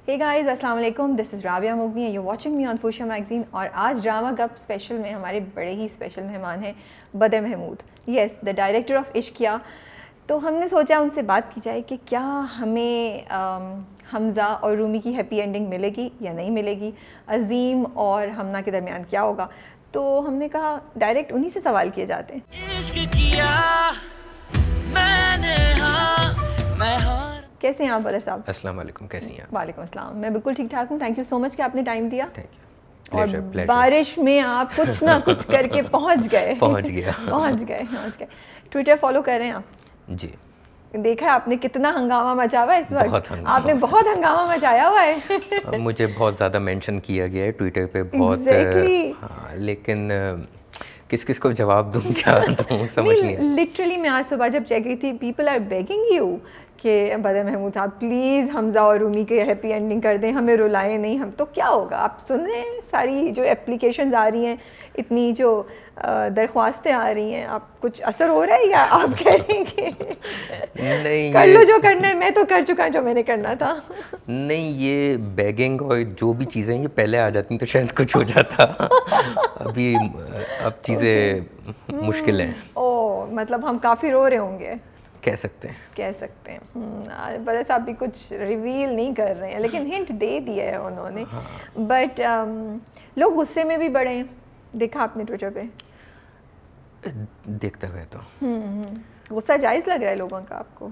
हे guys, अस्सलाम वालेकुम। This is Rabia मुगनी and you watching me on Fuchsia Magazine. और आज ड्रामा कप स्पेशल में हमारे बड़े ही स्पेशल मेहमान हैं Badar Mahmood, yes the director of Ishqiya. तो हमने सोचा उनसे बात की जाए कि क्या हमें हमज़ा और रूमी की हैप्पी एंडिंग मिलेगी या नहीं मिलेगी, अज़ीम और हमना के दरमियान क्या होगा। तो हमने कहा डायरेक्ट उन्हीं से सवाल किए जाते हैं। इश्क किया मैंने, हाँ मैं हार। कैसे हैं आप बदर साहब? अस्सलाम वालेकुम, कैसी हैं आप? वालेकुम अस्सलाम, मैं बिल्कुल ठीक ठाक हूँ। थैंक यू सो मच कि आपने टाइम दिया। Thank you. और प्लेजर। बारिश में आप कुछ ना कुछ करके पहुंच गए। पहुंच गया। पहुंच गए। ट्विटर फॉलो कर रहे हैं आप? जी, देखा है आपने कितना हंगामा मचा हुआ है इस वक्त? बहुत हंगामा। आपने बहुत हंगामा मचाया हुआ है। अब मुझे बहुत ज़्यादा मेंशन किया गया है ट्विटर पे, बहुत Exactly. हाँ, लेकिन किस किस को जवाब दूँ, क्या दूँ, समझ नहीं आया। लिटरली मैं आज सुबह जब चेक रही थी, पीपल आर बेगिंग यू कि बदर महमूद साहब प्लीज़ हमज़ा और रूमी के हैप्पी एंडिंग कर दें, हमें रुलाएं नहीं। हम तो क्या होगा, आप सुन रहे हैं सारी जो एप्लीकेशंस आ रही हैं, इतनी जो दरख्वास्तें आ रही हैं, आप कुछ असर हो रहा है या आप कहेंगे नहीं, कर लो जो करना है, मैं तो कर चुका जो मैंने करना था। नहीं, ये बैगिंग और जो भी चीज़ें ये पहले आ जाती तो शायद कुछ हो जाता। अभी अब चीज़ें मुश्किल हैं, ओ मतलब हम काफ़ी रो रहे होंगे, कह सकते हैं। कह सकते हैं। बदर साहब भी कुछ रिवील नहीं कर रहे हैं, लेकिन हिंट दे दिया है उन्होंने। बट लोग गुस्से में भी बड़े हैं, देखा आपने ट्विटर पे? देखता हुआ तो गुस्सा जायज़ लग रहा है लोगों का आपको?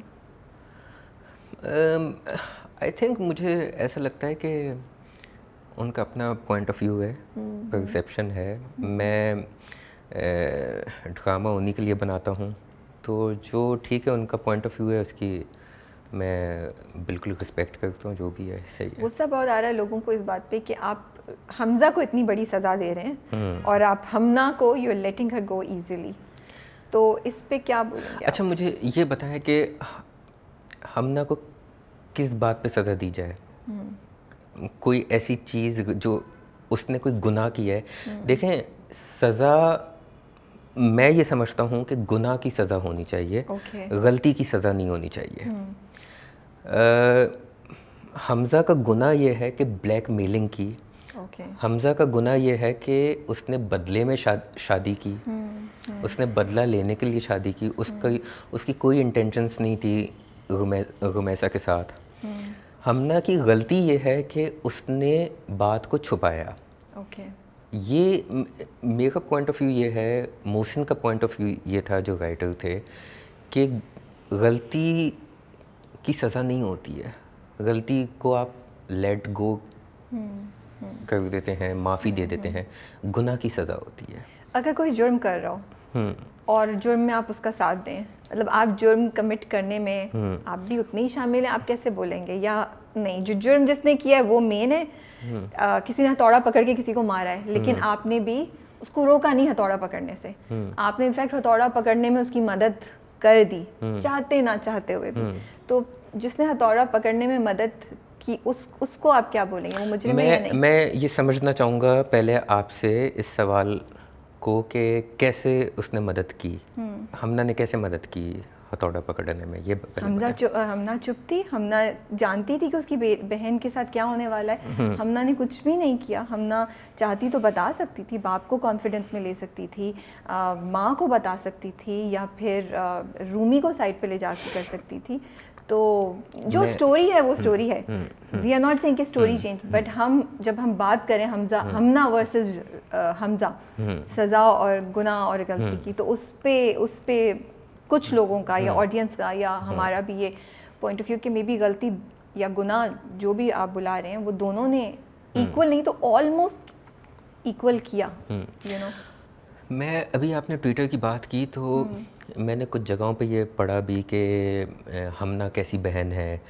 आई थिंक मुझे ऐसा लगता है कि उनका अपना पॉइंट ऑफ व्यू है, परसेप्शन है। मैं ड्रामा उन्हीं के लिए बनाता हूँ, तो जो ठीक है उनका पॉइंट ऑफ व्यू है उसकी मैं बिल्कुल रिस्पेक्ट करता हूँ, जो भी है सही है। गुस्सा बहुत आ रहा है लोगों को इस बात पे कि आप हमज़ा को इतनी बड़ी सज़ा दे रहे हैं और आप हमना को you are letting her go easily. तो इस पे क्या बोलेंगे अच्छा, आप? मुझे ये बताएं कि हमना को किस बात पे सज़ा दी जाए? कोई ऐसी चीज़ जो उसने कोई गुनाह किया है। देखें, सज़ा मैं ये समझता हूँ कि गुनाह की सज़ा होनी चाहिए, गलती की सज़ा नहीं होनी चाहिए। हमज़ा का गुनाह ये है कि ब्लैकमेलिंग की। हमज़ा का गुनाह ये है कि उसने बदले में शादी की, उसने बदला लेने के लिए शादी की। उसकी कोई इंटेंशंस नहीं थी रुमैसा के साथ। हमना की गलती ये है कि उसने बात को छुपाया। ये मेरा पॉइंट ऑफ व्यू ये है, मोहसिन का पॉइंट ऑफ व्यू ये था जो राइटर थे, कि गलती की सज़ा नहीं होती है। गलती को आप लेट गो कर देते हैं, माफ़ी दे देते हैं। गुनाह की सज़ा होती है। अगर कोई जुर्म कर रहा हो और जुर्म में आप उसका साथ दें, मतलब आप जुर्म कमिट करने में आप भी उतने ही शामिल हैं, आप कैसे बोलेंगे? या नहीं, जो जुर्म जिसने किया है वो मेन है, किसी ने हथौड़ा पकड़ के किसी को मारा है, लेकिन आपने भी उसको रोका नहीं हथौड़ा पकड़ने से। आपने इनफैक्ट हथौड़ा पकड़ने में उसकी मदद कर दी, चाहते ना चाहते हुए भी। तो जिसने हथौड़ा पकड़ने में मदद की उसको आप क्या बोलेंगे, वो मुजरिम है या नहीं? मैं ये समझना चाहूँगा पहले आपसे इस सवाल को कि कैसे उसने मदद की, हमना ने कैसे मदद की हथौड़ा पकड़ने में, ये हमना चुप थी। हमना जानती थी कि उसकी बहन के साथ क्या होने वाला है। हमना ने कुछ भी नहीं किया। हमना चाहती तो बता सकती थी, बाप को कॉन्फिडेंस में ले सकती थी, माँ को बता सकती थी, या फिर रूमी को साइड पे ले जाकर कर सकती थी। तो जो स्टोरी है वो स्टोरी है। वी आर नॉट सेइंग कि स्टोरी चेंज, बट जब हम बात करें हमना वर्सेस हमज़ा, सज़ा और गुनाह और गलती की, तो उस पे कुछ लोगों का या ऑडियंस का या हमारा भी ये पॉइंट ऑफ व्यू कि मे बी गलती या गुनाह जो भी आप बुला रहे हैं वो दोनों ने इक्वल नहीं तो ऑलमोस्ट इक्वल किया, यू नो। मैं अभी आपने ट्विटर की बात की तो मैंने कुछ जगहों पे ये पढ़ा भी कि हमना कैसी बहन है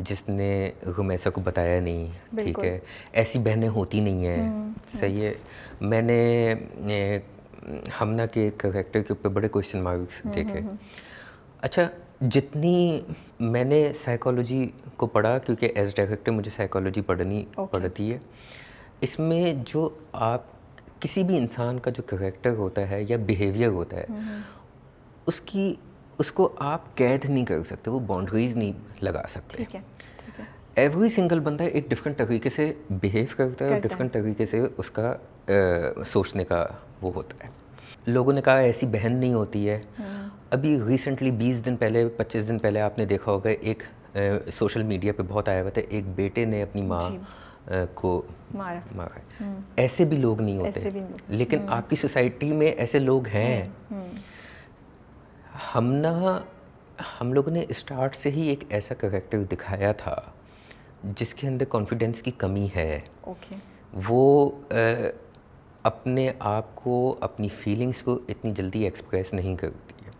जिसने रुमैसा को बताया नहीं, ठीक है, ऐसी बहनें होती नहीं हैं, सही है। मैंने हमना के कैरेक्टर के ऊपर बड़े क्वेश्चन मार्क्स देखे। अच्छा, जितनी मैंने साइकोलॉजी को पढ़ा, क्योंकि एज डायरेक्टर मुझे साइकोलॉजी पढ़ती है, इसमें जो आप किसी भी इंसान का जो कैरेक्टर होता है या बिहेवियर होता है, उसको आप कैद नहीं कर सकते, वो बाउंड्रीज नहीं लगा सकते। ठीक है। एवरी सिंगल बंदा एक डिफरेंट तरीके से बिहेव करता है और डिफरेंट तरीके से उसका सोचने का वो होता है। लोगों ने कहा ऐसी बहन नहीं होती है। अभी रिसेंटली 20 दिन पहले 25 दिन पहले आपने देखा होगा एक सोशल मीडिया पे बहुत आया हुआ था, एक बेटे ने अपनी माँ को मारा। ऐसे भी लोग नहीं होते, लेकिन आपकी सोसाइटी में ऐसे लोग हैं। हम लोगों ने स्टार्ट से ही एक ऐसा कैरेक्टर दिखाया था जिसके अंदर कॉन्फिडेंस की कमी है। वो अपने आप को, अपनी फीलिंग्स को इतनी जल्दी एक्सप्रेस नहीं करती है।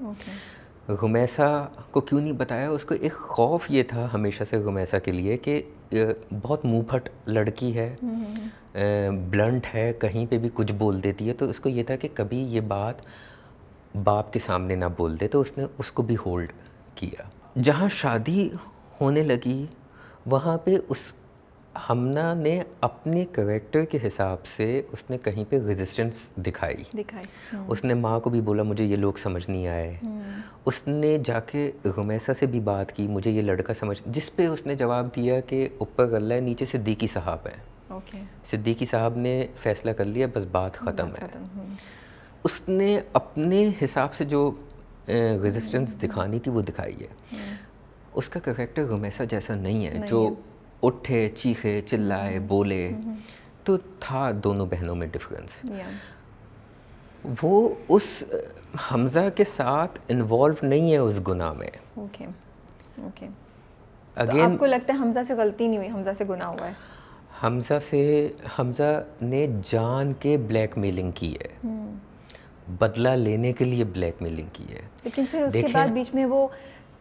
रुमैसा को क्यों नहीं बताया? उसको एक खौफ ये था हमेशा से रुमैसा के लिए कि बहुत मुंहफट लड़की है, ब्लंट है, कहीं पे भी कुछ बोल देती है। तो उसको ये था कि कभी ये बात बाप के सामने ना बोल दे, तो उसने उसको भी होल्ड किया। जहाँ शादी होने लगी वहाँ पे उस हमना ने अपने कैरेक्टर के हिसाब से उसने कहीं पे रेजिस्टेंस दिखाई। उसने माँ को भी बोला मुझे ये लोग समझ नहीं आए। उसने जाके रुमैसा से भी बात की, मुझे ये लड़का समझ, जिस पे उसने जवाब दिया कि ऊपर अल्लाह है, नीचे सिद्दीकी साहब है। सिद्दीकी साहब ने फैसला कर लिया, बस बात ख़त्म है। उसने अपने हिसाब से जो रेजिस्टेंस दिखानी थी वो दिखाई है। उसका कैरेक्टर रुमैसा जैसा नहीं है जो उठे, चीखे, चिल्लाए, बोले। तो था दोनों बहनों में डिफरेंस। वो उस हमज़ा के साथ इन्वॉल्व नहीं है उस गुनाह में। तो आपको लगता है हमज़ा से गलती नहीं हुई, हमज़ा से गुनाह हुआ है? हमज़ा ने जान के ब्लैकमेलिंग की है, बदला लेने के लिए ब्लैकमेलिंग की है। लेकिन फिर उसके बाद बीच में वो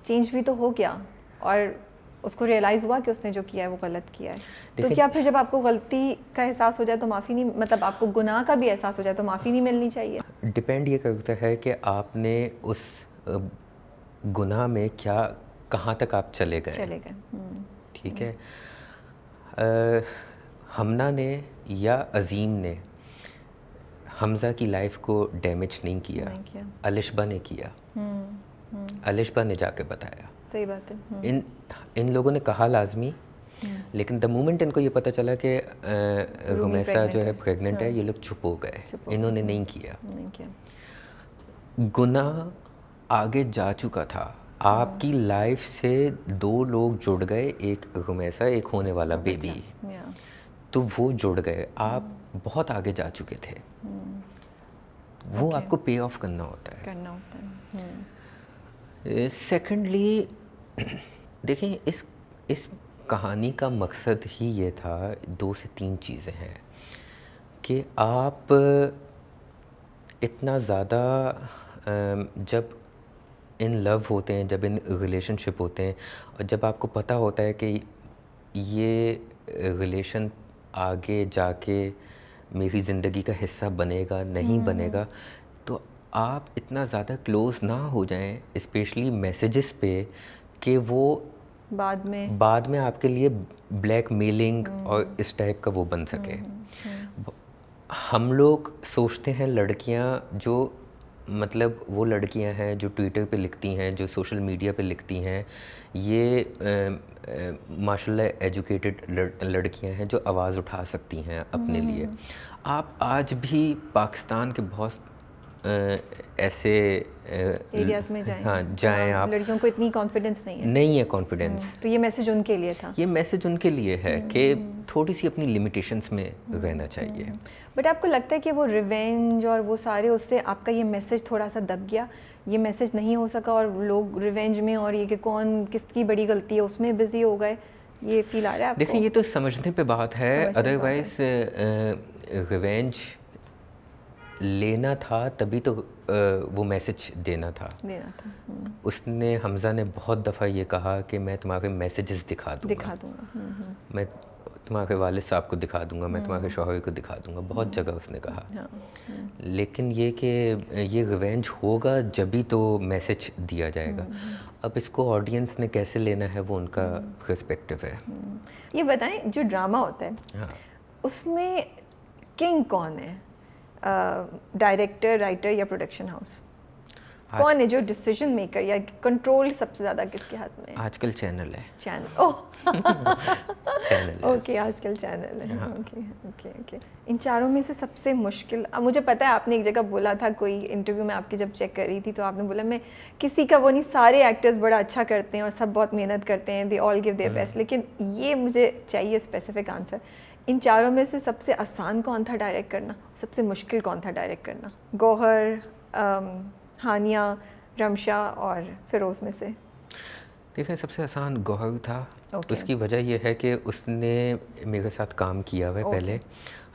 चेंज भी तो हो गया और उसको रियलाइज़ हुआ कि उसने जो किया है वो गलत किया है। तो क्या फिर जब आपको गलती का एहसास हो जाए तो माफ़ी नहीं, मतलब आपको गुनाह का भी एहसास हो जाए तो माफ़ी नहीं मिलनी चाहिए? डिपेंड ये करता है कि आपने उस गुनाह में क्या, कहाँ तक आप चले गए। ठीक है। हमना ने या अजीम ने हमज़ा की लाइफ को डैमेज नहीं किया, अलिशबा ने किया। अलिशबा ने जाके बताया। सही बात है। इन लोगों ने कहा लाजमी, लेकिन द मोमेंट इनको ये पता चला कि रुमैसा जो है प्रेग्नेंट है, ये लोग चुप हो गए। इन्होंने नहीं किया। गुनाह आगे जा चुका था। आपकी लाइफ से दो लोग जुड़ गए, एक रुमैसा, एक होने वाला बेबी, तो वो जुड़ गए। आप बहुत आगे जा चुके थे। वो आपको पे ऑफ करना होता है। सेकेंडली देखें, इस कहानी का मकसद ही ये था, 2 से 3 चीज़ें हैं कि आप इतना ज़्यादा जब इन लव होते हैं, जब इन रिलेशनशिप होते हैं, और जब आपको पता होता है कि ये रिलेशन आगे जाके मेरी ज़िंदगी का हिस्सा बनेगा नहीं बनेगा, तो आप इतना ज़्यादा क्लोज़ ना हो जाएं, स्पेशली मैसेजेस पे, कि वो बाद में आपके लिए ब्लैकमेलिंग और इस टाइप का वो बन सके। हम लोग सोचते हैं लड़कियां जो, मतलब वो लड़कियां हैं जो ट्विटर पे लिखती हैं, जो सोशल मीडिया पे लिखती हैं, ये माशाल्लाह एजुकेटेड लड़कियां हैं जो आवाज़ उठा सकती हैं अपने लिए। आप आज भी पाकिस्तान के बहुत ऐसे एरियाज़ में जाएं, हाँ जाएं, आप लड़कियों को इतनी कॉन्फिडेंस नहीं है कॉन्फिडेंस। तो ये मैसेज उनके लिए था। ये मैसेज उनके लिए है कि थोड़ी सी अपनी लिमिटेशंस में रहना चाहिए। बट आपको लगता है कि वो रिवेंज और वो सारे, उससे आपका ये मैसेज थोड़ा सा दब गया, ये मैसेज नहीं हो सका और लोग रिवेंज में और ये कि कौन किसकी बड़ी गलती है उसमें बिजी हो गए, ये फील आ रहा है आपको? देखिए, ये तो समझने पे बात है। अदरवाइज रिवेंज लेना था तभी तो वो मैसेज देना था। उसने, हमज़ा ने बहुत दफ़ा ये कहा कि मैं तुम्हारे मैसेजेस दिखा दूँगा। मैं तुम्हारे वालिद साहब को दिखा दूँगा, मैं तुम्हारे शौहर को दिखा दूँगा, बहुत जगह उसने कहा। लेकिन ये कि ये रिवेंज होगा जब ही तो मैसेज दिया जाएगा। अब इसको ऑडियंस ने कैसे लेना है वो उनका पर्सपेक्टिव है। ये बताएं, जो ड्रामा होता है, हाँ, उसमें किंग कौन है? डायरेक्टर, राइटर या प्रोडक्शन हाउस? कौन है जो डिसीजन मेकर या कंट्रोल सबसे ज़्यादा किसके हाथ में है? आजकल चैनल है। चैनल, ओह चैनल है। ओके, आजकल चैनल है। Okay okay okay. इन चारों में से सबसे मुश्किल, अब मुझे पता है आपने एक जगह बोला था, कोई इंटरव्यू में आपकी जब चेक कर रही थी तो आपने बोला मैं किसी का वो नहीं, सारे एक्टर्स बड़ा अच्छा करते हैं और सब बहुत मेहनत करते हैं, they all give their best, लेकिन ये मुझे चाहिए स्पेसिफिक आंसर। इन चारों में से सबसे आसान कौन था डायरेक्ट करना, सबसे मुश्किल कौन था डायरेक्ट करना? गौहर, हानिया, रमशा और फिरोज़ में से? देखिए, सबसे आसान गौहर था। Okay. उसकी वजह यह है कि उसने मेरे साथ काम किया हुआ है पहले।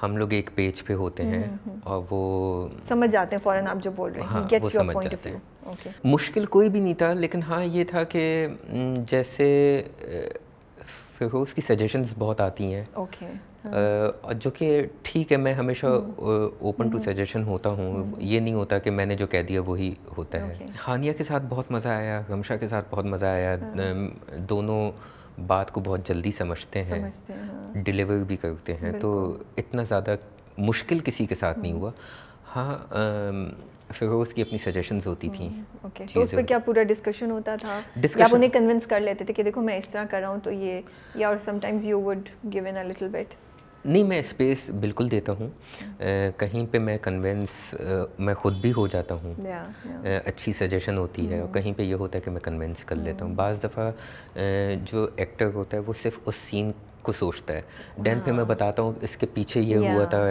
हम लोग एक पेज पे होते हैं और वो समझ जाते हैं फ़ौरन आप जो बोल रहे हैं। हाँ, He gets वो your समझ point of जाते view. हैं। Okay. मुश्किल कोई भी नहीं था, लेकिन हाँ ये था कि जैसे फिरोज़ की सजेशंस बहुत आती हैं। Okay. और जो कि ठीक है, मैं हमेशा ओपन टू सजेशन होता हूँ। ये नहीं होता कि मैंने जो कह दिया वही होता है। Okay. हानिया के साथ बहुत मज़ा आया, रमशा के साथ बहुत मज़ा आया। दोनों बात को बहुत जल्दी समझते हैं, हाँ। डिलीवर भी करते हैं, तो इतना ज़्यादा मुश्किल किसी के साथ नहीं हुआ। हाँ, फिरोज़ की अपनी सजेशंस होती थी। ओके, तो उस पर क्या पूरा डिस्कशन होता था या आप उन्हें कन्विंस कर लेते थे कि देखो मैं इस तरह कर रहा हूँ तो ये, या और sometimes you would give in a little bit? नहीं, मैं स्पेस बिल्कुल देता हूँ। कहीं पे मैं कन्विंस मैं ख़ुद भी हो जाता हूँ। अच्छी सजेशन होती है, और कहीं पे ये होता है कि मैं कन्विंस कर लेता हूँ। बाज़ दफ़ा जो एक्टर होता है वो सिर्फ उस सीन को सोचता है, देन फिर मैं बताता हूँ इसके पीछे ये हुआ था,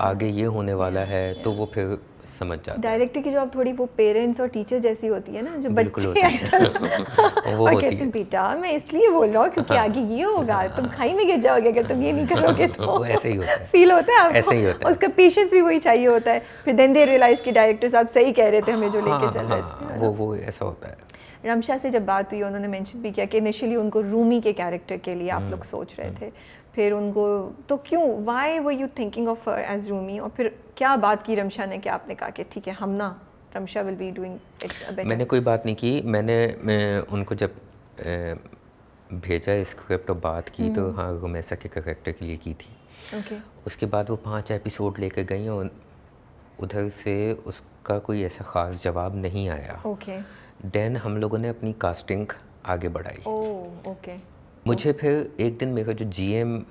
आगे ये होने वाला है, तो वो फिर समझ जाता है। डायरेक्टर की जॉब थोड़ी वो पेरेंट्स और टीचर जैसी होती है ना, जो बिल्कुल बच्चे वो और होती कहते हैं है। बेटा मैं इसलिए बोल रहा हूँ क्योंकि आगे ये होगा, तुम खाई में गिर जाओगे अगर तुम ये नहीं करोगे तो। वो ऐसे ही होता है। फील होता है आपको? ऐसे ही होता है। उसका पेशेंस भी वही चाहिए होता है। फिर देन दे रियलाइज कि डायरेक्टर साहब सही कह रहे थे, हमें जो लेके चल रहे थे। वो ऐसा होता है। रमशा से जब बात हुई, उन्होंने मेंशन भी किया कि इनिशियली उनको रूमी के कैरेक्टर के लिए आप लोग सोच रहे थे, फिर उनको तो क्यों, why were you thinking of her as Rumi, और फिर क्या बात की रमशा ने कि आपने कहा कि ठीक है हम ना, Ramsha will be doing it better? मैंने कोई बात नहीं की। मैं उनको जब भेजा स्क्रिप्ट और बात की तो हाँ, रुमैसा के कैरेक्टर के लिए की थी। Okay. उसके बाद वो 5 एपिसोड लेकर गई और उधर से उसका कोई ऐसा ख़ास जवाब नहीं आया। Okay. देन हम लोगों ने अपनी कास्टिंग आगे बढ़ाई। Oh, okay. मुझे फिर एक दिन मेरा जो जीएम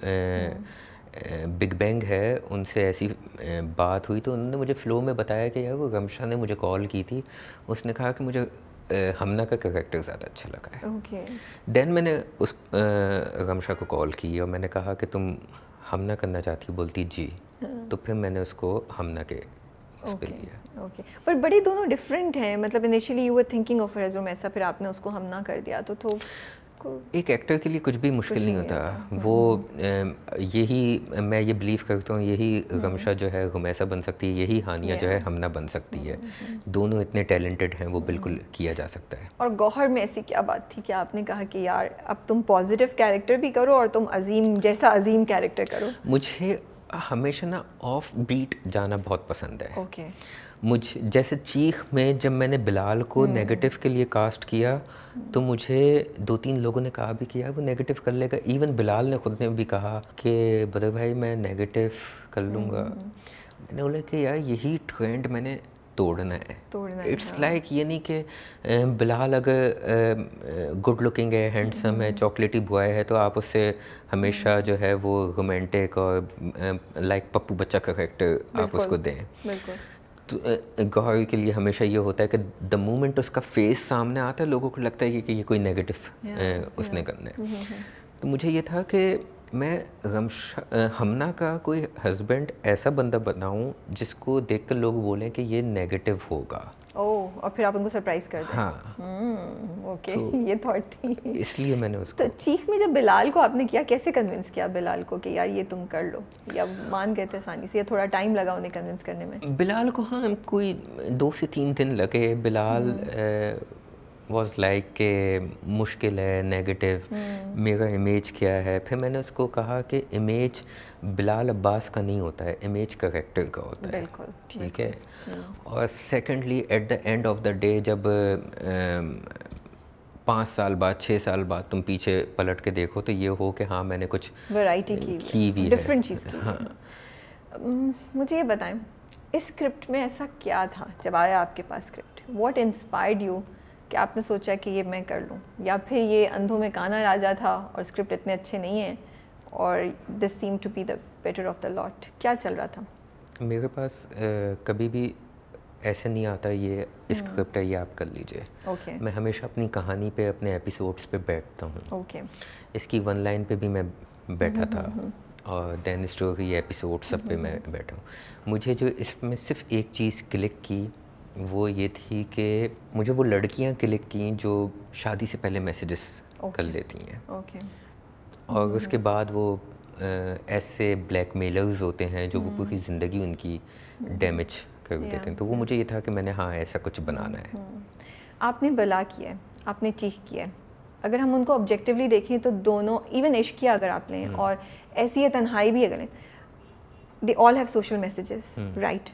बिग बैंग है, उनसे ऐसी बात हुई, तो उन्होंने मुझे फ़्लो में बताया कि यार वो रमशा ने मुझे कॉल की थी, उसने कहा कि मुझे हमना का कैरेक्टर ज़्यादा अच्छा लगा है। Okay. देन मैंने उस रमशा को कॉल की और मैंने कहा कि तुम हमना करना चाहती हो? बोलती जी। तो फिर मैंने उसको हमना के उस पे लिया। ओके, पर बड़े दोनों डिफरेंट हैं, मतलब initially you were thinking of resume ऐसा, फिर आपने उसको हमना कर दिया, तो एक एक्टर के लिए कुछ भी मुश्किल नहीं होता। वो यही मैं ये बिलीव करता हूँ, यही रमशा जो है रुमैसा बन सकती है, यही हानिया जो है हमना बन सकती है। दोनों इतने टैलेंटेड हैं, वो बिल्कुल किया जा सकता है। और गौहर में ऐसी क्या बात थी कि आपने कहा कि यार अब तुम पॉजिटिव कैरेक्टर भी करो और तुम अजीम जैसा अजीम कैरेक्टर करो? मुझे हमेशा ना ऑफ बीट जाना बहुत पसंद है। ओके। मुझे जैसे चीख में जब मैंने बिलाल को नेगेटिव के लिए कास्ट किया, तो मुझे 2-3 लोगों ने कहा भी कि यार वो नेगेटिव कर लेगा। इवन बिलाल ने खुद ने भी कहा कि बदर भाई मैं नेगेटिव कर लूँगा। मैंने बोला कि यार यही ट्रेंड मैंने तोड़ना है। इट्स लाइक ये नहीं कि बिलाल अगर गुड लुकिंग है, हैंडसम है, चॉकलेटी बॉय है, तो आप उससे हमेशा जो है वो रोमांटिक और लाइक पप्पू बच्चा का कैरेक्टर आप उसको दें। बिल्कुल। तो गौहर के लिए हमेशा ये होता है कि द मोमेंट उसका फेस सामने आता है, लोगों को लगता है कि ये कोई नेगेटिव उसने करना है। तो मुझे ये था कि मैं हमना का कोई हस्बैंड ऐसा बंदा बनाऊं जिसको देखकर लोग बोलें कि ये नेगेटिव होगा। ओह, और फिर आप उनको सरप्राइज कर दें। हाँ। ओके, ये थॉट थी। इसलिए मैंने उसको। तो चीख में जब बिलाल को आपने किया, कैसे कन्विंस किया बिलाल को कि यार ये तुम कर लो, या मान गए थे आसानी से, या थोड़ा टाइम लगा उन्हें कन्विंस करने में? बिलाल को हाँ कोई 2 से 3 दिन लगे। बिलाल वॉज लाइक के मुश्किल है, नेगेटिव, मेरा इमेज क्या है। फिर मैंने उसको कहा कि इमेज बिलाल अब्बास का नहीं होता है, इमेज कैरेक्टर का होता है। बिल्कुल। ठीक है। और secondly at the end of the day जब 5 साल बाद 6 साल बाद तुम पीछे पलट के देखो तो ये हो कि हाँ मैंने कुछ वैरायटी की भी डिफरेंट चीज़ की। हाँ। मुझे ये बताएं, इस स्क्रिप्ट में ऐसा क्या था जब आया आपके पास स्क्रिप्ट? व्हाट इंस्पायर्ड यू कि आपने सोचा कि ये मैं कर लूँ, या फिर ये अंधों में काना राजा था और स्क्रिप्ट इतने अच्छे नहीं हैं और this seem to be the better of the lot? क्या चल रहा था? मेरे पास कभी भी ऐसे नहीं आता ये स्क्रिप्ट है, ये आप कर लीजिए। ओके मैं हमेशा अपनी कहानी पे, अपने एपिसोड्स पे बैठता हूँ। ओके इसकी वन लाइन पे भी मैं बैठा था और देन स्टोरी एपिसोड सब पे मैं बैठा हूँ। मुझे जो इसमें सिर्फ एक चीज़ क्लिक की वो ये थी कि मुझे वो लड़कियाँ क्लिक की जो शादी से पहले मैसेजेस कर लेती हैं। ओके और उसके बाद वो ऐसे ब्लैकमेलर्स होते हैं जो वो पूरी ज़िंदगी उनकी डैमेज कर देते हैं। तो वो मुझे ये था कि मैंने हाँ ऐसा कुछ बनाना है। आपने बला किया है, आपने चीख किया है। अगर हम उनको ऑब्जेक्टिवली देखें तो दोनों, इवन इश्क किया अगर आप लें और ऐसी है तन्हाई भी अगर लें, they all have social messages, right?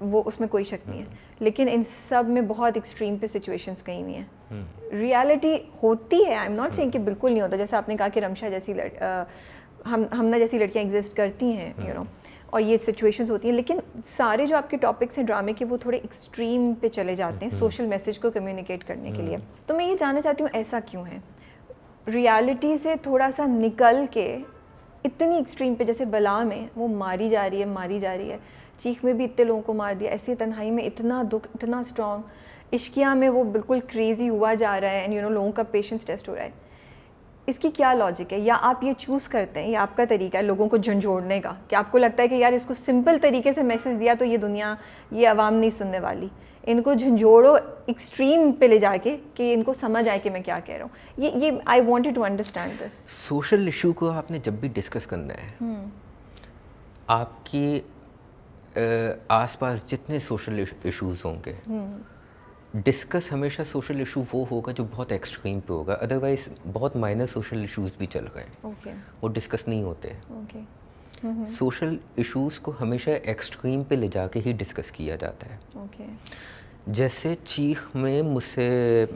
वो उसमें कोई शक नहीं है, लेकिन इन सब में बहुत एक्सट्रीम पे सिचुएशंस कहीं हुई हैं। रियलिटी होती है, आई एम नॉट सेइंग कि बिल्कुल नहीं होता। जैसे आपने कहा कि रमशा जैसी हमना जैसी लड़कियां एग्जिस्ट करती हैं, यू नो, और ये सिचुएशंस होती हैं, लेकिन सारे जो आपके टॉपिक्स हैं ड्रामे के वो थोड़े एक्सट्रीम पे चले जाते हैं सोशल मैसेज को कम्युनिकेट करने के लिए। तो मैं ये जानना चाहती हूँ ऐसा क्यों है? रियलिटी से थोड़ा सा निकल के इतनी एक्सट्रीम पे, जैसे बला में वो मारी जा रही है, चीख में भी इतने लोगों को मार दिया, ऐसी तन्हाई में इतना दुख, इतना स्ट्रॉन्ग, इश्किया में वो बिल्कुल क्रेजी हुआ जा रहा है एंड यू नो लोगों का पेशेंस टेस्ट हो रहा है। इसकी क्या लॉजिक है? या आप ये चूज़ करते हैं, या आपका तरीका है लोगों को झंझोड़ने का, कि आपको लगता है कि यार इसको सिंपल तरीके से मैसेज दिया तो ये दुनिया, ये आवाम नहीं सुनने वाली, इनको झंझोड़ो एक्सट्रीम पे ले जाके कि इनको समझ आए कि मैं क्या कह रहा हूँ। ये I wanted to understand this. Social issue को आपने जब भी डिस्कस करना है, आपकी आसपास जितने सोशल इश्यूज होंगे, डिस्कस हमेशा सोशल इशू वो होगा जो बहुत एक्सट्रीम पे होगा। अदरवाइज बहुत माइनर सोशल इश्यूज भी चल गए, वो डिस्कस नहीं होते। सोशल इश्यूज को हमेशा एक्सट्रीम पे ले जाके ही डिस्कस किया जाता है। जैसे चीख में मुझसे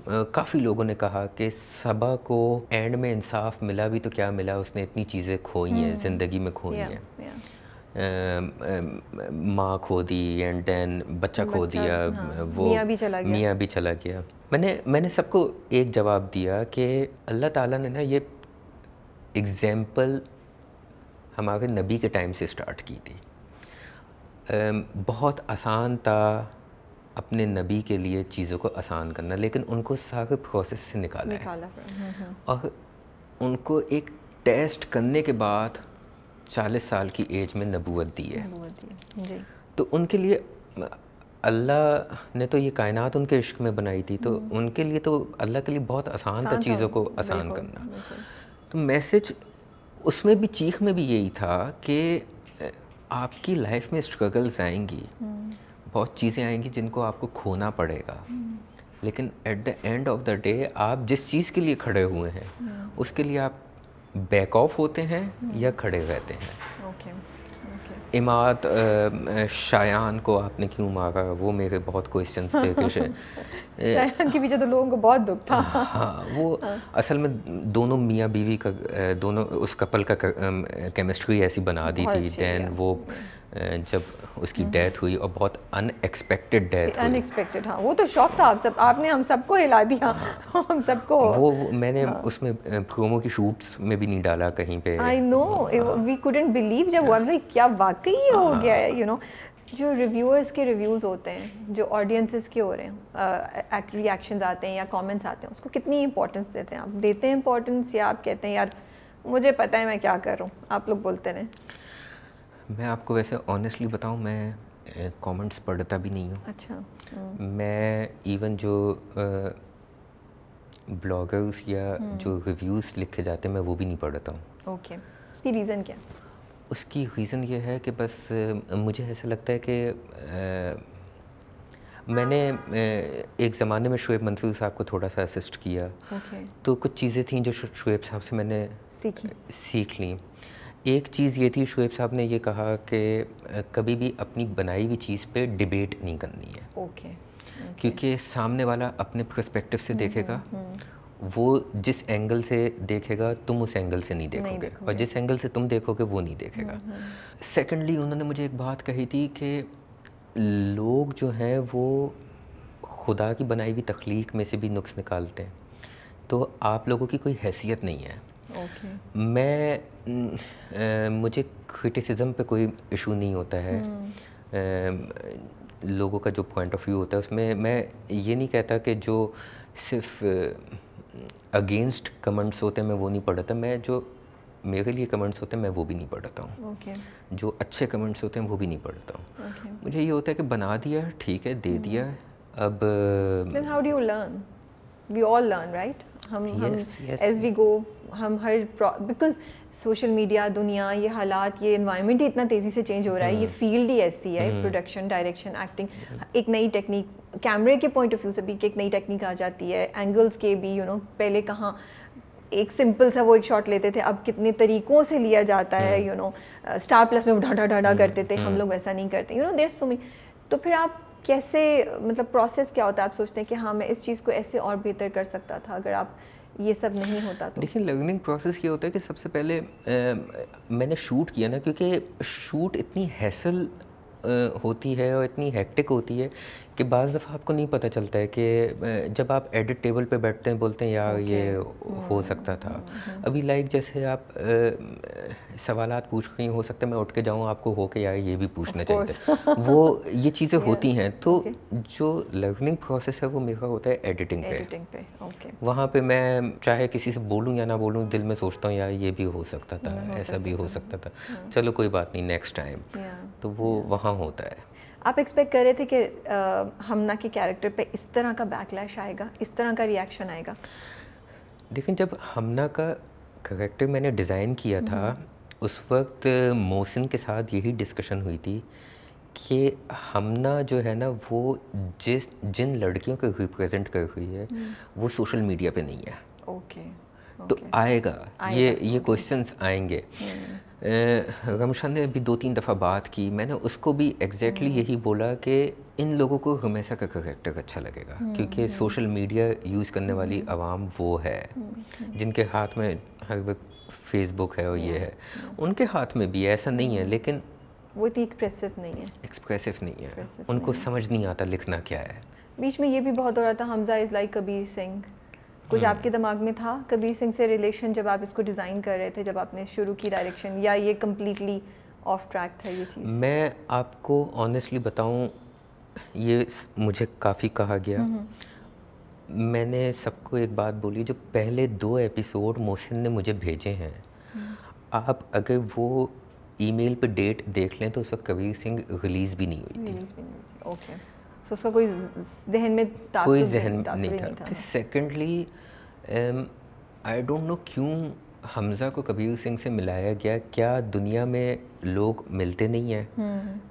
काफ़ी लोगों ने कहा कि सबा को एंड में इंसाफ मिला भी तो क्या मिला, उसने इतनी चीज़ें खोई हैं, ज़िंदगी में खोई हैं। माँ खो दी एंड देन बच्चा खो दिया, वो मियाँ भी चला गया। मैंने सबको एक जवाब दिया कि अल्लाह ताला ने ना ये एग्जाम्पल हमारे नबी के टाइम से स्टार्ट की थी। बहुत आसान था अपने नबी के लिए चीज़ों को आसान करना, लेकिन उनको सारे प्रोसेस से निकाला है और उनको एक टेस्ट करने के बाद 40 साल की एज में नबूवत दी है। जी। तो उनके लिए अल्लाह ने तो ये कायनात उनके इश्क में बनाई थी, तो उनके लिए तो अल्लाह के लिए बहुत आसान था चीज़ों को आसान करना। तो मैसेज उसमें भी, चीख में भी यही था कि आपकी लाइफ में स्ट्रगल्स आएंगी, बहुत चीज़ें आएंगी जिनको आपको खोना पड़ेगा, लेकिन at the end of the day आप जिस चीज़ के लिए खड़े हुए हैं उसके लिए आप बैक ऑफ होते हैं या खड़े रहते हैं। इमाद शायान को आपने क्यों मारा, वो मेरे बहुत क्वेश्चंस थे कि शायान के पीछे तो लोगों को बहुत दुख था। हाँ, वो असल में दोनों मियाँ बीवी का, दोनों उस कपल का केमिस्ट्री ऐसी बना दी थी। देन वो जब उसकी डेथ हुई और बहुत अनएक्सपेक्टेड डेथ हुई। अनएक्सपेक्टेड, हाँ, वो तो शॉक था। आपने हम सबको हिला दिया। हम सबको वो मैंने उसमें प्रोमो की शूट्स में भी नहीं डाला कहीं पे। I know, we couldn't believe जब हुआ, लाइक क्या वाकई हो गया है, यू नो। जो रिव्यूअर्स के रिव्यूज़ होते हैं, जो ऑडियंसेस के हो रहे हैं, रिएक्शंस आते हैं या कमेंट्स आते हैं, उसको कितनी इंपॉर्टेंस देते हैं आप? देते हैं इंपॉर्टेंस, या आप कहते हैं यार मुझे पता है मैं क्या कर रहा हूँ? आप लोग बोलते हैं। मैं आपको वैसे ऑनेस्टली बताऊं, मैं कमेंट्स पढ़ता भी नहीं हूँ। अच्छा। मैं इवन जो ब्लॉगर्स या जो रिव्यूज़ लिखे जाते हैं मैं वो भी नहीं पढ़ता हूँ। ओके, उसकी रीज़न क्या? उसकी रीज़न ये है कि बस मुझे ऐसा लगता है कि मैंने एक ज़माने में शुएब मंसूर साहब को थोड़ा सा असिस्ट किया। तो कुछ चीज़ें थी जो शुएब साहब से मैंने सीख ली। एक चीज़ ये थी, शुएब साहब ने ये कहा कि कभी भी अपनी बनाई हुई चीज़ पे डिबेट नहीं करनी है। क्योंकि सामने वाला अपने पर्सपेक्टिव से देखेगा, वो जिस एंगल से देखेगा तुम उस एंगल से नहीं देखोगे, और जिस एंगल से तुम देखोगे वो नहीं देखेगा। सेकेंडली उन्होंने मुझे एक बात कही थी कि लोग जो हैं वो खुदा की बनाई हुई तख्लीक में से भी नुक्स निकालते हैं, तो आप लोगों की कोई हैसियत नहीं है। मुझे क्रिटिसिज्म पे कोई इशू नहीं होता है। लोगों का जो पॉइंट ऑफ व्यू होता है उसमें मैं ये नहीं कहता कि जो सिर्फ अगेंस्ट कमेंट्स होते हैं मैं वो नहीं पढ़ता, मैं जो मेरे लिए कमेंट्स होते हैं मैं वो भी नहीं पढ़ता हूँ। जो अच्छे कमेंट्स होते हैं वो भी नहीं पढ़ता हूँ। मुझे ये होता है कि बना दिया ठीक है, दे दिया। अब Then how do you learn? We all learn, right? हम as we go, हम हर because सोशल मीडिया, दुनिया, ये हालात, ये इन्वायरमेंट ही इतना तेज़ी से चेंज हो रहा है, ये फील्ड ही ऐसी है, प्रोडक्शन, डायरेक्शन, एक्टिंग, एक नई टेक्निक, कैमरे के पॉइंट ऑफ व्यू से भी एक नई टेक्निक आ जाती है, एंगल्स के भी, पहले कहाँ एक सिंपल सा वो एक शॉट लेते थे, अब कितने तरीक़ों से लिया जाता है, स्टार प्लस में ढा ढा ढा ढा करते थे, हम लोग वैसा नहीं करते, देयर सो मेनी। तो फिर आप कैसे, मतलब प्रोसेस क्या होता है? आप सोचते हैं कि हाँ मैं इस चीज़ को ऐसे और बेहतर कर सकता था अगर आप ये सब नहीं होता तो? देखिए, लर्निंग प्रोसेस ये होता है कि सबसे पहले मैंने शूट किया ना, क्योंकि शूट इतनी हैसल होती है और इतनी हेक्टिक होती है कि बाज़ दफ़ा आपको नहीं पता चलता है कि जब आप एडिट टेबल पे बैठते हैं बोलते हैं यार ये हो सकता था। अभी लाइक जैसे आप सवालात पूछ रही हो सकता है मैं उठ के जाऊँ आपको हो के यार ये भी पूछना चाहिए था। वो ये चीज़ें होती हैं। तो जो लर्निंग प्रोसेस है वो मेरा होता है एडिटिंग पे। वहाँ पे मैं चाहे किसी से बोलूँ या ना बोलूँ, दिल में सोचता हूँ यार ये भी हो सकता था, ऐसा भी हो सकता था, चलो कोई बात नहीं नेक्स्ट टाइम। तो वो वहाँ होता है। आप एक्सपेक्ट कर रहे थे कि हमना के कैरेक्टर पे इस तरह का बैकलैश आएगा, इस तरह का रिएक्शन आएगा? लेकिन जब हमना का कैरेक्टर मैंने डिज़ाइन किया था उस वक्त मोहसिन के साथ यही डिस्कशन हुई थी कि हमना जो है ना वो जिन लड़कियों को रिप्रेजेंट कर रही है वो सोशल मीडिया पे नहीं है। तो आएगा ये क्वेश्चंस आएंगे। रमशान ने भी 2-3 दफ़ा बात की, मैंने उसको भी एग्जैक्टली यही बोला कि इन लोगों को रमेसा का कैरेक्टर अच्छा लगेगा क्योंकि सोशल मीडिया यूज़ करने वाली आवाम वो है जिनके हाथ में हर वक्त फेसबुक है और ये है, उनके हाथ में भी ऐसा नहीं है, लेकिन वो इतनी एक्सप्रेसिव नहीं है, उनको समझ नहीं आता लिखना क्या है। बीच में ये भी बहुत हो रहा था हमजा इज़ लाइक कबीर सिंह, कुछ आपके दिमाग में था कबीर सिंह से रिलेशन जब आप इसको डिज़ाइन कर रहे थे, जब आपने शुरू की डायरेक्शन, या ये कम्प्लीटली ऑफ ट्रैक था ये चीज़? मैं आपको ऑनेस्टली बताऊं, ये मुझे काफ़ी कहा गया। मैंने सबको एक बात बोली, जो पहले 2 एपिसोड मोहसिन ने मुझे भेजे हैं, आप अगर वो ईमेल पे डेट देख लें तो उस वक्त कबीर सिंह रिलीज़ भी नहीं हुई थी। ओके, तो उसका कोई जहन में कोई जहन नहीं था। फिर सेकेंडली आई डोंट नो क्यों हमज़ा को कबीर सिंह से मिलाया गया। क्या दुनिया में लोग मिलते नहीं हैं,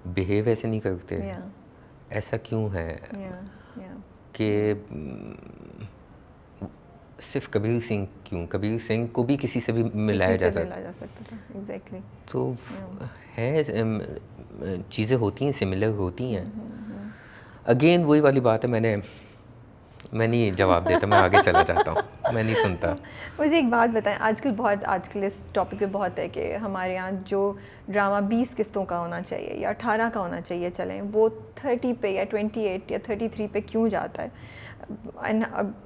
बिहेव ऐसे नहीं करते? ऐसा क्यों है कि सिर्फ कबीर सिंह क्यों? कबीर सिंह को भी किसी से भी मिलाया जा सकता था। एग्जैक्टली। तो है, चीज़ें होती हैं, सिमिलर होती हैं। अगेन वही वाली बात है, मैं नहीं जवाब देता, मैं आगे चला जाता हूँ, मैं नहीं सुनता। मुझे एक बात बताएं, आजकल इस टॉपिक पे बहुत है कि हमारे यहाँ जो ड्रामा 20 किस्तों का होना चाहिए या 18 का होना चाहिए, चलें वो 30 पे या 28 या 33 पे क्यों जाता है?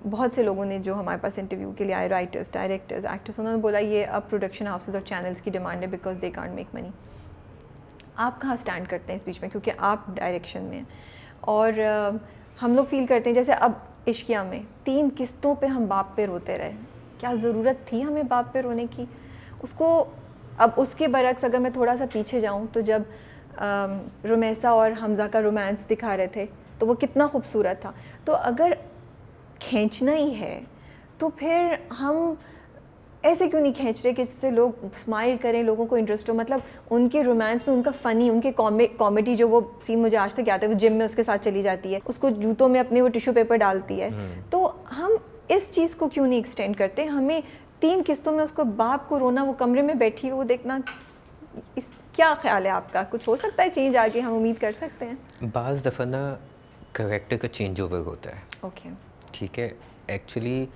बहुत से लोगों ने जो हमारे पास इंटरव्यू के लिए आए, राइटर्स, डायरेक्टर्स, एक्टर्स, उन्होंने बोला ये अब प्रोडक्शन हाउसेस और चैनल्स की डिमांड है because they can't make money. आप कहाँ स्टैंड करते हैं इस बीच में, क्योंकि आप डायरेक्शन में हैं और हम लोग फील करते हैं जैसे अब इश्किया में 3 किस्तों पे हम बाप पे रोते रहे, क्या ज़रूरत थी हमें बाप पे रोने की? उसको अब उसके बरक्स अगर मैं थोड़ा सा पीछे जाऊँ तो जब रुमैसा और हमज़ा का रोमांस दिखा रहे थे तो वो कितना खूबसूरत था। तो अगर खींचना ही है तो फिर हम ऐसे क्यों नहीं खींच रहे कि जिससे लोग स्माइल करें, लोगों को इंटरेस्ट हो? मतलब उनके रोमांस में उनका फ़नी, उनके कॉमेडी, जो वो सीन मुझे आज तक याद है, वो जिम में उसके साथ चली जाती है, उसको जूतों में अपने वो टिश्यू पेपर डालती है, तो हम इस चीज़ को क्यों नहीं एक्सटेंड करते? हमें 3 किस्तों में उसको बाप को रोना, वो कमरे में बैठी वो देखना, इस क्या ख्याल है आपका? कुछ हो सकता है चेंज आगे, हम उम्मीद कर सकते हैं? बाज़ दफ़ा ना कैरेक्टर का चेंज ओवर होता है। ओके, ठीक है। एक्चुअली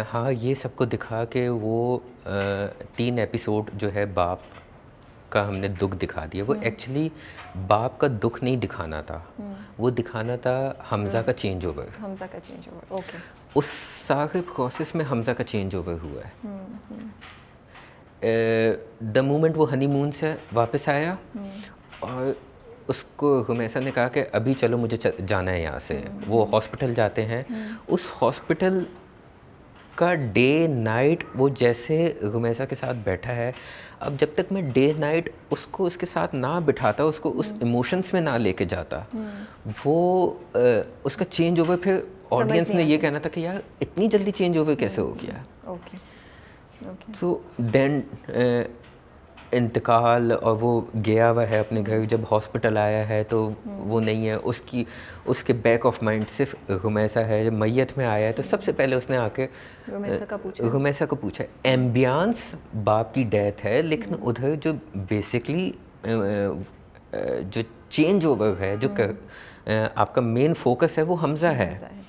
हाँ, ये सबको दिखा के वो 3 एपिसोड जो है बाप का हमने दुख दिखा दिया, वो एक्चुअली बाप का दुख नहीं दिखाना था, वो दिखाना था हमज़ा का चेंज ओवर। हमज़ा का चेंज ओवर, ओके। उस सारे प्रोसेस में हमज़ा का चेंज ओवर हुआ है। द मोमेंट वो हनीमून से वापस आया और उसको रुमैसा ने कहा कि अभी चलो मुझे जाना है यहाँ से, वो हॉस्पिटल जाते हैं। उस हॉस्पिटल का डे नाइट वो जैसे रुमैसा के साथ बैठा है, अब जब तक मैं डे नाइट उसको उसके साथ ना बिठाता, उसको उस इमोशंस में ना लेके जाता, वो उसका चेंज ओवर फिर ऑडियंस ने ये कहना था कि यार इतनी जल्दी चेंज ओवर कैसे हो गया। Okay okay. सो देन इंतकाल, और वो गया हुआ है अपने घर, जब हॉस्पिटल आया है तो वो नहीं है, उसके बैक ऑफ माइंड सिर्फ रुमैसा है। जब मैयत में आया है तो सबसे पहले उसने आके रुमैसा को पूछा। एम्बियंस बाप की डेथ है, लेकिन उधर जो बेसिकली जो चेंज ओवर है, जो आपका मेन फोकस है, वो हमज़ा है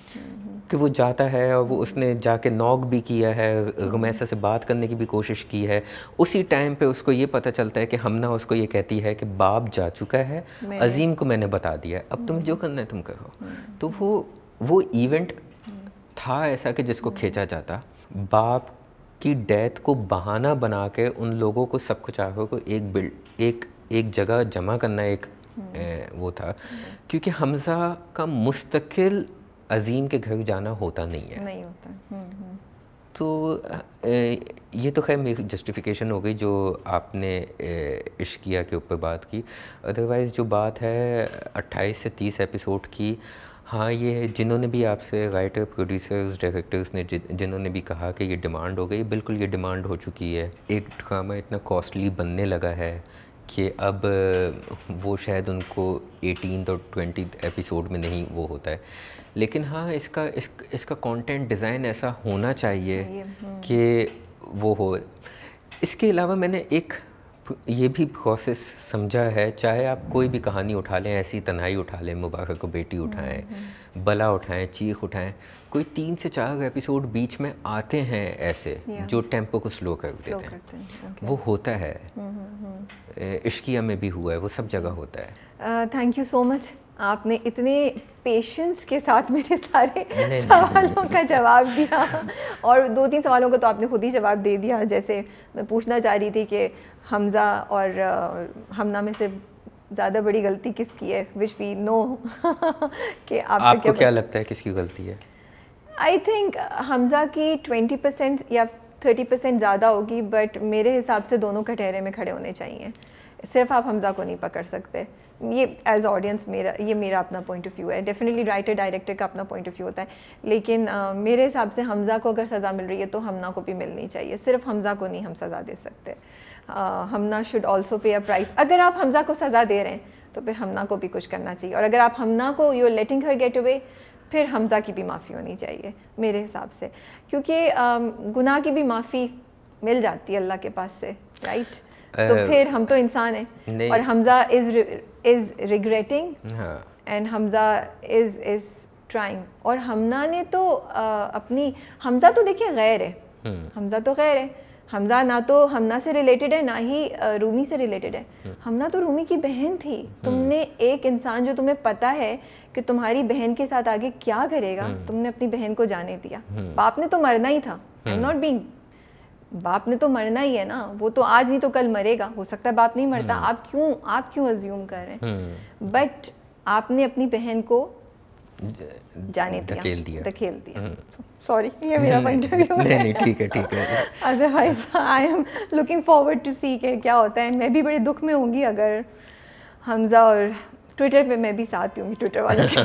कि वो जाता है और वो उसने जाके नॉक भी किया है, रुमैसा से बात करने की भी कोशिश की है। उसी टाइम पे उसको ये पता चलता है कि हमना उसको ये कहती है कि बाप जा चुका है, अजीम को मैंने बता दिया है, अब तुम्हें जो करना है तुम करो। तो वो इवेंट था ऐसा कि जिसको खींचा जाता। बाप की डेथ को बहाना बना के उन लोगों को, सबको चाहों को एक जगह जमा करना एक वो था, क्योंकि हमज़ा का मुस्तकिल अजीम के घर जाना होता नहीं होता। तो ये तो खैर मेरी जस्टिफिकेशन हो गई जो आपने इश्किया के ऊपर बात की। अदरवाइज़ जो बात है 28 से 30 एपिसोड की, हाँ, ये जिन्होंने भी आपसे, राइटर, प्रोड्यूसर्स, डायरेक्टर्स ने जिन्होंने भी कहा कि ये डिमांड हो गई, बिल्कुल ये डिमांड हो चुकी है। एक ड्रामा इतना कॉस्टली बनने लगा है कि अब वो शायद उनको 18th और 20th एपिसोड में नहीं वो होता है। लेकिन हाँ, इसका कंटेंट डिज़ाइन ऐसा होना चाहिए कि वो हो। इसके अलावा मैंने एक ये भी प्रोसेस समझा है, चाहे आप कोई भी कहानी उठा लें, ऐसी तन्हाई उठा लें, मुबारक को बेटी उठाएं, बला उठाएं, चीख उठाएं, कोई 3 से 4 एपिसोड बीच में आते हैं ऐसे जो टेम्पो को स्लो कर देते हैं। वो होता है, इश्किया में भी हुआ है, वो सब जगह होता है। थैंक यू सो मच, आपने इतने पेशेंस के साथ मेरे सारे सवालों का जवाब दिया, और 2-3 सवालों का तो आपने खुद ही जवाब दे दिया। जैसे मैं पूछना चाह रही थी कि हमज़ा और हमना में से ज़्यादा बड़ी गलती किसकी है, विच वी नो कि आपको क्या लगता है किसकी गलती है? आई थिंक हमज़ा की 20% या 30% ज़्यादा होगी, बट मेरे हिसाब से दोनों कटहरे में खड़े होने चाहिए। सिर्फ आप हमज़ा को नहीं पकड़ सकते। ये एज ऑडियंस मेरा अपना पॉइंट ऑफ व्यू है। डेफिनेटली राइटर डायरेक्टर का अपना पॉइंट ऑफ व्यू होता है, लेकिन मेरे हिसाब से हमज़ा को अगर सज़ा मिल रही है तो हमना को भी मिलनी चाहिए। सिर्फ हमज़ा को नहीं हम सज़ा दे सकते। हमना शुड ऑल्सो पे अ प्राइस। अगर आप हमज़ा को सज़ा दे रहे हैं तो फिर हमना को भी कुछ करना चाहिए, और अगर आप हमना को you are letting her get away, फिर हमज़ा की भी माफ़ी होनी चाहिए मेरे हिसाब से, क्योंकि गुनाह की भी माफ़ी मिल जाती है अल्लाह के पास से, राइट? तो फिर हम तो इंसान हैं, और Hamza is regretting and Hamza is trying. और हमना ने तो अपनी, हमज़ा तो देखिए गैर है, हमज़ा तो गैर है। हमज़ा ना तो हमना से रिलेटेड है, ना ही रूमी से रिलेटेड है। हमना तो रूमी की बहन थी। तुमने एक इंसान जो तुम्हें पता है कि तुम्हारी बहन के साथ आगे क्या करेगा, तुमने अपनी बहन को जाने दिया। बाप ने तो मरना ही था, आई एम नॉट बीइंग, बाप ने तो मरना ही है ना, वो तो आज नहीं तो कल मरेगा। हो सकता है बाप नहीं मरता, आप क्यों अज्यूम कर रहे हैं? बट आपने अपनी बहन को जाने दिया, धकेल दिया। सॉरी, ये मेरा पॉइंट ऑफ व्यू है। नहीं, ठीक है। Otherwise I am looking forward to see के क्या होता है। मैं भी बड़े दुख में होंगी अगर हमज़ा, और ट्विटर पे मैं भी साथ दूंगी ट्विटर वालों के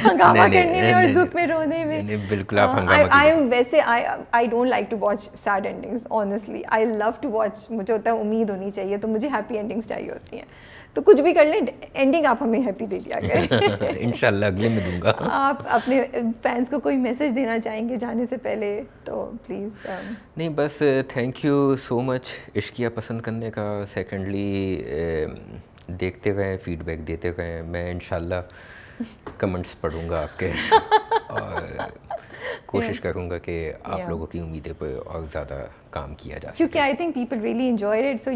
हंगामा करने में और दुख में रोने में। नहीं, बिल्कुल आप हंगामा आई एम वैसे I don't like to watch sad endings, honestly I love to watch. मुझे होता है उम्मीद होनी चाहिए, तो मुझे हैप्पी एंडिंग्स चाहिए होती हैं। तो कुछ भी कर लें, एंडिंग आप हमें हैप्पी दे दिया करें। इंशाल्लाह अगले में दूंगा। आप अपने फैंस को कोई मैसेज देना चाहेंगे जाने से पहले तो प्लीज़? नहीं, बस thank you so much Ishqiya पसंद करने का। सेकेंडली देखते रहें, फीडबैक देते रहें। मैं इंशाल्लाह कमेंट्स पढ़ूंगा आपके। और कोशिश करूँगा कि आप लोगों की उम्मीदें पर और ज़्यादा काम किया जा क्योंकि सके। I think people really enjoyed it, so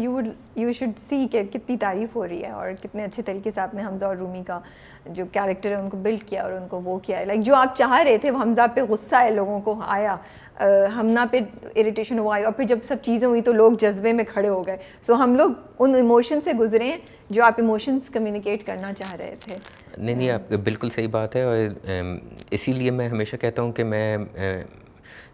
you should see कि कितनी तारीफ़ हो रही है और कितने अच्छे तरीके से आपने हमज़ा और रूमी का जो कैरेक्टर है उनको बिल्ड किया और उनको वो किया है। लाइक जो आप चाह रहे थे वो हमज़ा पे गुस्सा है लोगों को आया, हमना पे इरिटेशन हुआ और फिर जब सब चीज़ें हुई तो लोग जज्बे में खड़े हो गए। सो हम लोग उन इमोशन से गुजरे हैं जो आप इमोशंस कम्युनिकेट करना चाह रहे थे। नहीं, आप बिल्कुल सही बात है। और इसीलिए मैं हमेशा कहता हूँ कि मैं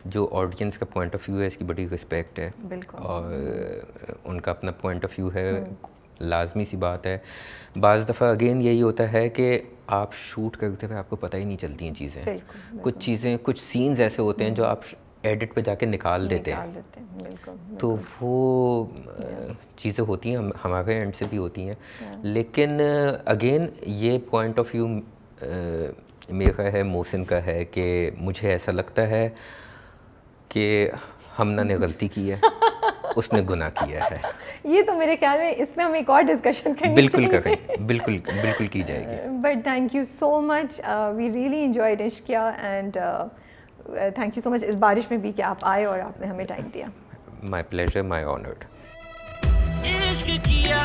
जो ऑडियंस का पॉइंट ऑफ व्यू है इसकी बड़ी रिस्पेक्ट है, बिल्कुल। और उनका अपना पॉइंट ऑफ व्यू है, लाजमी सी बात है। बाज़ दफ़ा अगेन यही होता है कि आप शूट करते हुए आपको पता ही नहीं चलती हैं चीज़ें। कुछ चीज़ें, कुछ सीन्स ऐसे होते हैं जो आप एडिट पे जाके निकाल देते हैं। बिल्कुल। तो वो चीज़ें होती हैं, हमारे एंड से भी होती हैं। लेकिन अगेन ये पॉइंट ऑफ व्यू मेरा है, मोहसिन का है, कि मुझे ऐसा लगता है कि हमना ने गलती की है, उसने गुनाह किया है। ये तो मेरे ख्याल में इसमें हम एक और डिस्कशन करनी बिल्कुल चाहिए। करें, बिल्कुल की जाएगी। But thank you so much, we really enjoyed Ishqiya and thank you so much इस बारिश में भी कि आप आए और आपने हमें टाइम दिया। My pleasure, my honoured. इश्क किया